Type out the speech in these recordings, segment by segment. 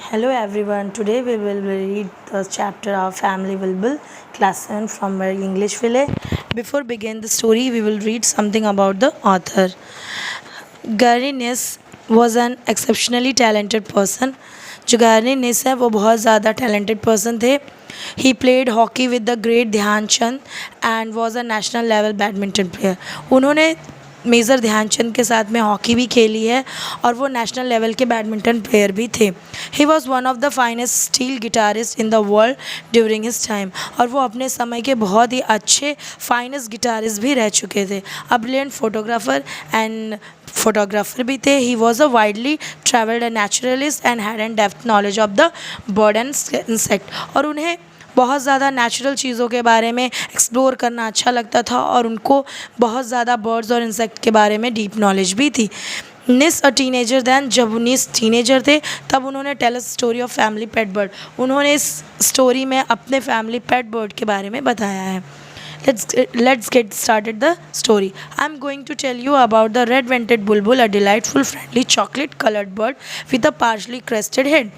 Hello everyone. Today we will read the chapter of Family Bulbul, class 7 from our English Village. Before begin the story, we will read something about the author. Gary Niss was an exceptionally talented person. जो गार्नी निस है वो बहुत ज़्यादा talented person थे. He played hockey with the great Dhyanchand and was a national level badminton player. उन्होंने major Dhyanchand के साथ में हॉकी भी खेली है और वो नेशनल लेवल के बैडमिंटन प्लेयर भी थे. He was one of the finest steel guitarist in the world during his time. और वो अपने समय के बहुत ही अच्छे फाइनेस्ट गिटारिस्ट भी रह चुके थे. अ ब्रिलियंट फोटोग्राफर भी थे. He was a widely travelled naturalist and had an depth knowledge of the bird and insect. और उन्हें बहुत ज़्यादा नेचुरल चीज़ों के बारे में एक्सप्लोर करना अच्छा लगता था और उनको बहुत ज़्यादा बर्ड्स और इंसेक्ट के बारे में डीप नॉलेज भी थी. निस अ टीनेजर दैन, जब निस टीनेजर थे तब उन्होंने tell story of family pet bird. उन्होंने इस स्टोरी में अपने फैमिली पेट बर्ड के बारे में बताया है. Let's get started the story. I'm going to tell you about the red-vented bulbul, a delightful, friendly, chocolate-colored bird with a partially crested head.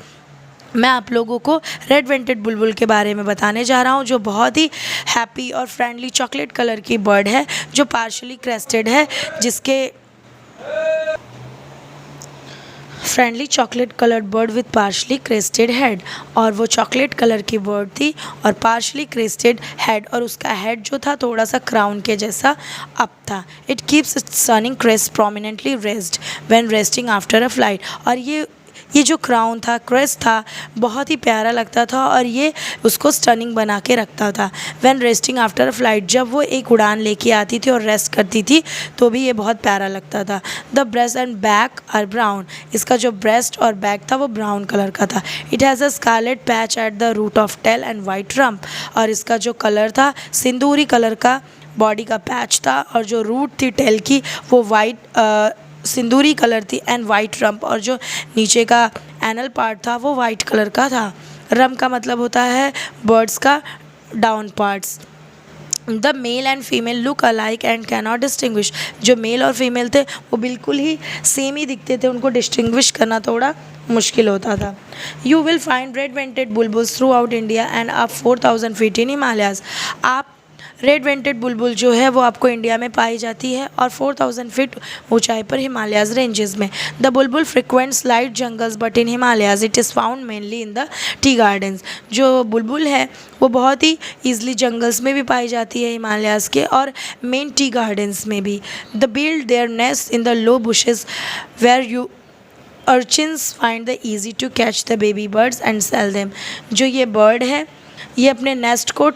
मैं आप लोगों को रेड वेंटेड बुलबुल के बारे में बताने जा रहा हूँ, जो बहुत ही हैप्पी और फ्रेंडली चॉकलेट कलर की बर्ड है, जो पार्शली क्रेस्टेड है, जिसके friendly chocolate coloured bird with partially crested head. और वो चॉकलेट कलर की बर्ड थी और पार्शली क्रेस्टेड हेड, और उसका हेड जो था थोड़ा सा क्राउन के जैसा अप था. It keeps its sunning crest prominently raised when resting after a flight. और ये जो क्राउन था, क्रेस्ट था, बहुत ही प्यारा लगता था और ये उसको स्टनिंग बना के रखता था. When resting after a flight, जब वो एक उड़ान लेके आती थी और रेस्ट करती थी तो भी ये बहुत प्यारा लगता था. The breast and back are brown. इसका जो ब्रेस्ट और बैक था वो ब्राउन कलर का था. It has a scarlet patch at the root of tail and white rump. और इसका जो कलर था सिंदूरी कलर का बॉडी का पैच था, और जो रूट थी टेल की वो वाइट सिंदूरी कलर थी एंड वाइट रम्प. और जो नीचे का एनल पार्ट था वो वाइट कलर का था. रम्प का मतलब होता है बर्ड्स का down parts. The male and female look alike and cannot distinguish. जो मेल और फीमेल थे वो बिल्कुल ही सेम ही दिखते थे, उनको डिस्टिंग्विश करना थोड़ा मुश्किल होता था. You will find red vented bulbuls throughout India and up 4000 feet in Himalayas. आप रेड वेंटेड बुलबुल जो है वो आपको इंडिया में पाई जाती है और 4000 फीट ऊंचाई पर हिमालयाज रेंजेस में. The bulbul frequents light jungles but in Himalayas it is found mainly in the tea gardens. जो बुलबुल है वो बहुत ही ईजिली जंगल्स में भी पाई जाती है हिमालयाज के, और मेन टी गार्डन्स में भी. The build their nest in the low bushes where you urchins find the easy to catch the baby birds and sell them. जो ये बर्ड है ये अपने नेस्ट को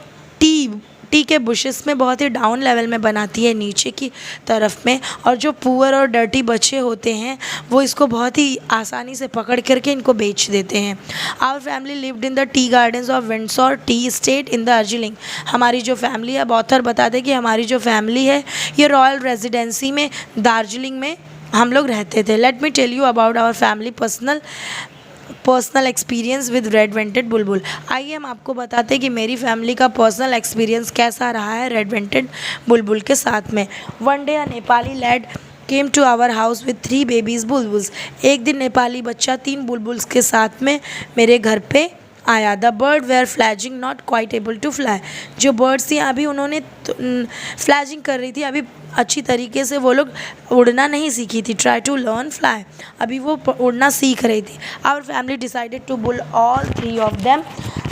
टी के बुशेस में बहुत ही डाउन लेवल में बनाती है, नीचे की तरफ में. और जो पुअर और डर्टी बच्चे होते हैं वो इसको बहुत ही आसानी से पकड़ करके इनको बेच देते हैं. Our family lived in the tea gardens of Windsor tea state in Darjeeling. हमारी जो फैमिली है, अब ऑथर बताते कि हमारी जो फैमिली है ये रॉयल रेजिडेंसी में दार्जिलिंग में हम लोग रहते थे. Let me tell you about our family personal experience with red vented bulbul. आइए हम आपको बताते हैं कि मेरी फैमिली का पर्सनल एक्सपीरियंस कैसा रहा है रेड वेंटेड बुलबुल के साथ में. One day a Nepali lad came to our house with 3 babies bulbuls. एक दिन नेपाली बच्चा 3 बुलबुल्स के साथ में मेरे घर पे आया. The bird were fledging not quite able to fly. जो बर्ड्स थी अभी उन्होंने फ्लैजिंग कर रही थी, अभी अच्छी तरीके से वो लोग उड़ना नहीं सीखी थी. Try to learn fly. अभी वो उड़ना सीख रही थी. Our family decided to buy all 3 of them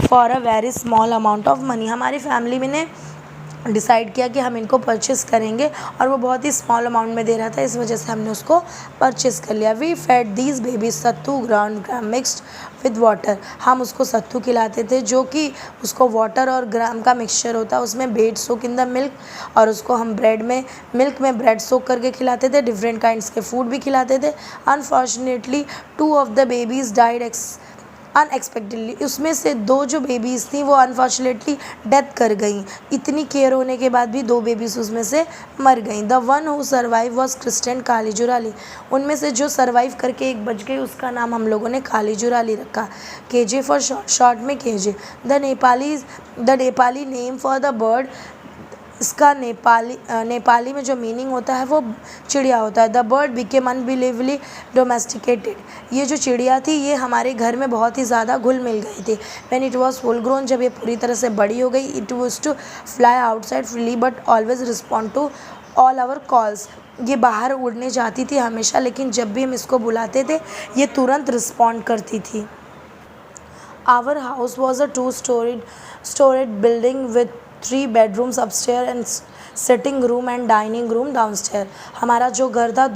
for a very small amount of money. हमारी फैमिली में ने डिसाइड किया कि हम इनको परचेस करेंगे, और वो बहुत ही स्मॉल अमाउंट में दे रहा था, इस वजह से हमने उसको परचेस कर लिया. We fed these babies sattu ground gram mixed with water. हम उसको सत्तू खिलाते थे जो कि उसको वाटर और ग्राम का मिक्सचर होता है, उसमें bread soak in the milk, और उसको हम मिल्क में ब्रेड सोक करके खिलाते थे. डिफरेंट काइंड्स के फूड भी खिलाते थे. Unfortunately 2 of the babies died unexpectedly. उसमें से 2 जो बेबीज़ थी वो अनफॉर्चुनेटली डेथ कर गई. इतनी केयर होने के बाद भी 2 बेबीज़ उसमें से मर गई. The one who survive was christened Kalijurali. उनमें से जो सर्वाइव करके एक बच गई उसका नाम हम लोगों ने कालीजुराली रखा. केजे फॉर शॉर्ट में KJ. The Nepali name for the bird इसका नेपाली में जो मीनिंग होता है वो चिड़िया होता है। The bird became unbelievably domesticated. ये जो चिड़िया थी ये हमारे घर में बहुत ही ज़्यादा घुल मिल गई थी। When it was full grown, जब ये पूरी तरह से बड़ी हो गई, it was to fly outside freely but always respond to all our calls. ये बाहर उड़ने जाती थी हमेशा, लेकिन जब भी हम इसको बुलाते थे ये तुरंत रिस्पॉन्ड करती थी। Our house was a two-storied building with 3 bedrooms upstairs and sitting room and dining room downstairs। हमारा जो घर था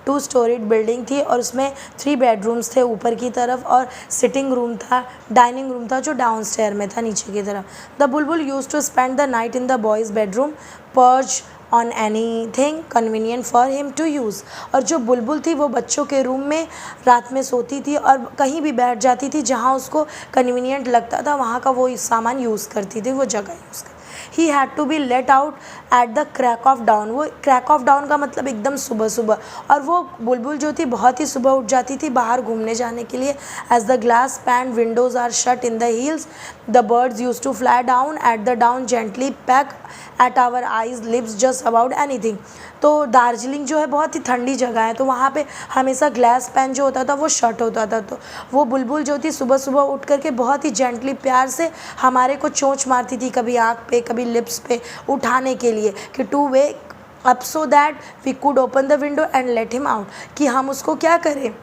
2 स्टोरीड बिल्डिंग थी और उसमें 3 बेडरूम्स थे ऊपर की तरफ और सिटिंग रूम था, डाइनिंग रूम था जो डाउनस्टेयर में था नीचे की तरफ। The bulbul used to spend the night in the boys bedroom, perch on anything convenient for him to use. और जो बुलबुल थी वो बच्चों के रूम में रात में सोती थी और कहीं भी बैठ जाती थी जहाँ उसको कन्वीनियंट लगता था, वहाँ का वो सामान यूज़ करती थी, वो जगह यूज़ करती। He had to be let out at the crack of dawn. वो क्रैक ऑफ डाउन का मतलब एकदम सुबह सुबह, और वो बुलबुल जो थी बहुत ही सुबह उठ जाती थी बाहर घूमने जाने के लिए। As the glass pane windows are shut in the hills, the birds used to fly down at the dawn gently peck at our eyes lips just about anything. तो दार्जिलिंग जो है बहुत ही ठंडी जगह है, तो वहाँ पे हमेशा ग्लास पैन जो होता था वो शट होता था। तो वो बुलबुल जो थी सुबह सुबह उठ करके बहुत ही जेंटली प्यार से हमारे को चोंच मारती थी, कभी आँख पे कभी लिप्स पे, उठाने के लिए कि to wake up so that we could open the window and let him out, कि हम उसको क्या करें,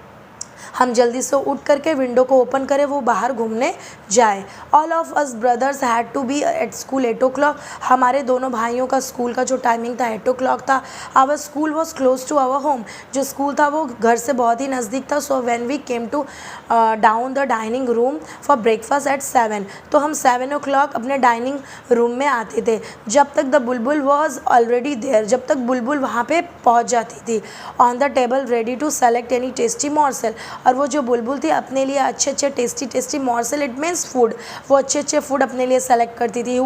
हम जल्दी से उठ करके विंडो को ओपन करें, वो बाहर घूमने जाए। All of us brothers had to be at school 8 o'clock। हमारे दोनों भाइयों का स्कूल का जो टाइमिंग था 8 o'clock था। Our school was close to our home. जो स्कूल था वो घर से बहुत ही नज़दीक था। So when we came to down the dining room for breakfast at 7, तो हम 7 o'clock अपने डाइनिंग रूम में आते थे। जब तक the Bulbul was already there, जब तक बुलबुल वहाँ पे पहुँच जाती थी। On the table ready to select any tasty morsel. और वो जो बुलबुल थी अपने लिए अच्छे अच्छे tasty morsel, it means food, वो अच्छे अच्छे फूड अपने लिए सेलेक्ट करती थी।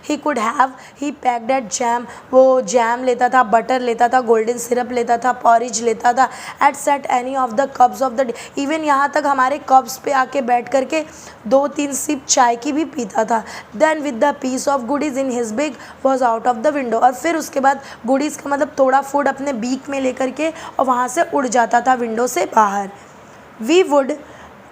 He could have he packed at jam. वो जैम लेता था, बटर लेता था, गोल्डन सिरप लेता था, पॉरिज लेता था। At set any of the cups of the, even यहाँ तक हमारे कप्स पे आके बैठ करके 2-3 सिप चाय की भी पीता था। Then with the piece of goodies in his big was out of the window. और फिर उसके बाद गुडीज़ का मतलब थोड़ा फूड अपने बीक में लेकर के और वहाँ से उड़ जाता था विंडो से बाहर। We would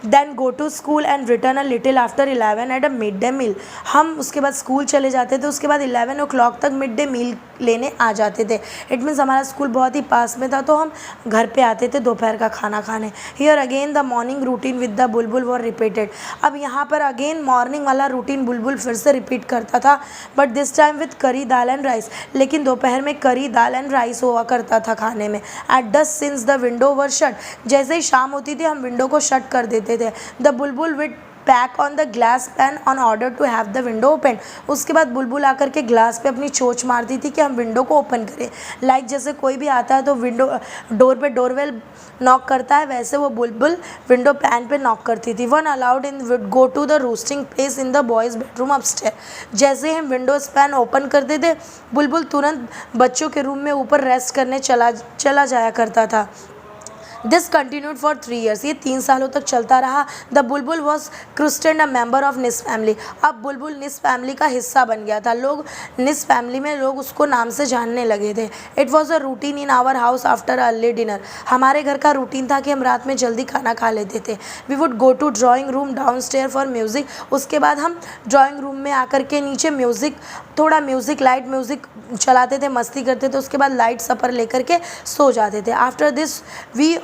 then go to school and return a little after 11 at a midday meal। हम उसके बाद स्कूल चले जाते थे, उसके बाद 11 o'clock तक मिड डे मील लेने आ जाते थे। इट मीन्स हमारा स्कूल बहुत ही पास में था, तो हम घर पे आते थे दोपहर का खाना खाने। Here again the morning routine with the Bulbul were repeated. अब यहाँ पर अगेन मॉर्निंग वाला रूटीन बुलबुल फिर से रिपीट करता था, बट दिस टाइम विद करी दाल एंड राइस। लेकिन दोपहर में करी दाल एंड राइस हुआ करता था खाने में। At dust since the window were shut. जैसे ही शाम होती थी हम विंडो को शट कर देते थे। The bulbul with peck on the glass pane on order to have the window open. उसके बाद बुलबुल आकर के ग्लास पे अपनी चोंच मारती थी कि हम विंडो को ओपन करें। लाइक जैसे कोई भी आता है तो विंडो डोर पे डोरवेल नॉक करता है, वैसे वो बुलबुल विंडो पैन पे नॉक करती थी। One allowed in would go to the roosting place in the boys bedroom upstair. जैसे ही हम विंडोज पैन ओपन करते थे बुलबुल तुरंत बच्चों के रूम में ऊपर रेस्ट करने चला जाया करता था। This continued for 3 years। ये 3 सालों तक चलता रहा। The Bulbul was क्रिस्टेंड a member of निस फैमिली। अब बुलबुल निस फैमिली का हिस्सा बन गया था। लोग निस फैमिली में लोग उसको नाम से जानने लगे थे। It was a routine in our house after early dinner. हमारे घर का रूटीन था कि हम रात में जल्दी खाना खा लेते थे। We would go to drawing room down stair for music. उसके बाद हम ड्राइंग रूम में आकर के नीचे थोड़ा म्यूज़िक लाइट म्यूज़िक चलाते थे, मस्ती करते थे। उसके बाद लाइट सपर लेकर के सो जाते थे। After this we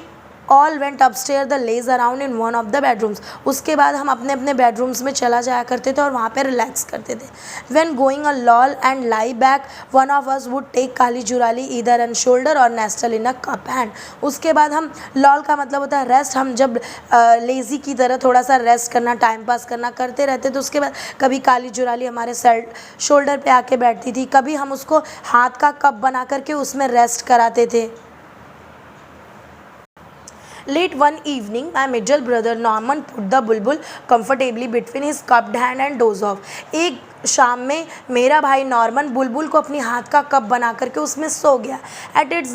all went upstair the laze around in one of the bedrooms. उसके बाद हम अपने अपने बेडरूम्स में चला जाया करते थे और वहाँ पे रिलैक्स करते थे। When going a loll and lie back one of us would take Kali Jurali either an shoulder और nestle in a cup hand. उसके बाद हम लॉल का मतलब होता है रेस्ट। हम जब लेज़ी की तरह थोड़ा सा रेस्ट करना, टाइम पास करना करते रहते तो उसके बाद कभी काली जुराली हमारे शोल्डर पे आके बैठती थी, कभी हम उसको हाथ का कप बना करके उसमें रेस्ट कराते थे। Late one evening, my middle brother Norman put the bulbul comfortably between his cupped hand and dozed off। एक शाम में मेरा भाई नॉर्मन बुलबुल को अपनी हाथ का कप बना करके उसमें सो गया। At its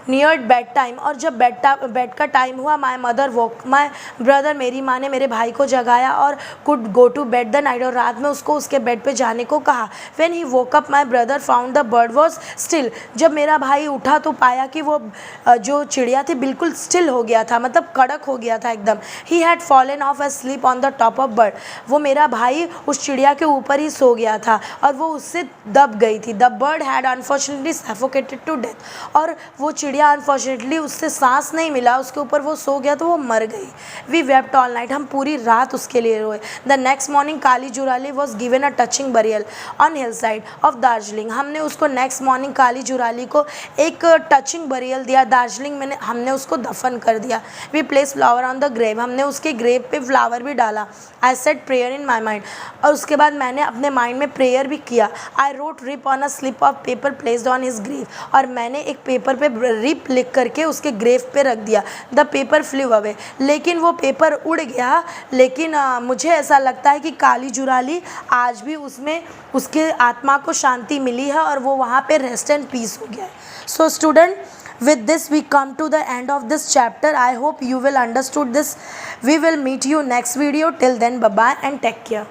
near bed time, और जब बेड का टाइम हुआ, my mother woke my brother, मेरी माँ ने मेरे भाई को जगाया और could go to bed the night, और रात में उसको उसके बेड पे जाने को कहा। When he woke up my brother found the bird was still, जब मेरा भाई उठा तो पाया कि वो जो चिड़िया थी बिल्कुल स्टिल हो गया था, मतलब कड़क हो गया था एकदम। He had fallen of A sleep on the top of bird, वो मेरा भाई उस चिड़िया के ऊपर ही सो गया था और वो उससे दब गई थी। The bird had unfortunately suffocated to death, और वो चिड़िया अनफॉर्चुनेटली उससे सांस नहीं मिला, उसके ऊपर वो सो गया तो वो मर गई। वी वेप्ट ऑल नाइट, हम पूरी रात उसके लिए रोए। The next morning Kali Jurali was given a touching burial on hillside of Darjeeling, हमने उसको नेक्स्ट मॉर्निंग काली जुराली को एक टचिंग बरियल दिया, दार्जिलिंग में हमने उसको दफन कर दिया। We place flower on the grave, हमने उसके ग्रेव पे फ्लावर भी डाला। I said prayer in my mind, और उसके बाद मैंने अपने माइंड में प्रेयर भी किया। I wrote RIP on a slip of paper placed on his grave, और मैंने एक पेपर पे रिप लिख करके उसके ग्रेव पे रख दिया। द पेपर फ्लू अवे, लेकिन वो पेपर उड़ गया, लेकिन मुझे ऐसा लगता है कि काली जुराली आज भी उसमें उसके आत्मा को शांति मिली है और वो वहाँ पे रेस्ट एंड पीस हो गया है। So student, with this we come to the end of this chapter. I hope you will understood this. We will meet you next video. Till then, bye bye and take care.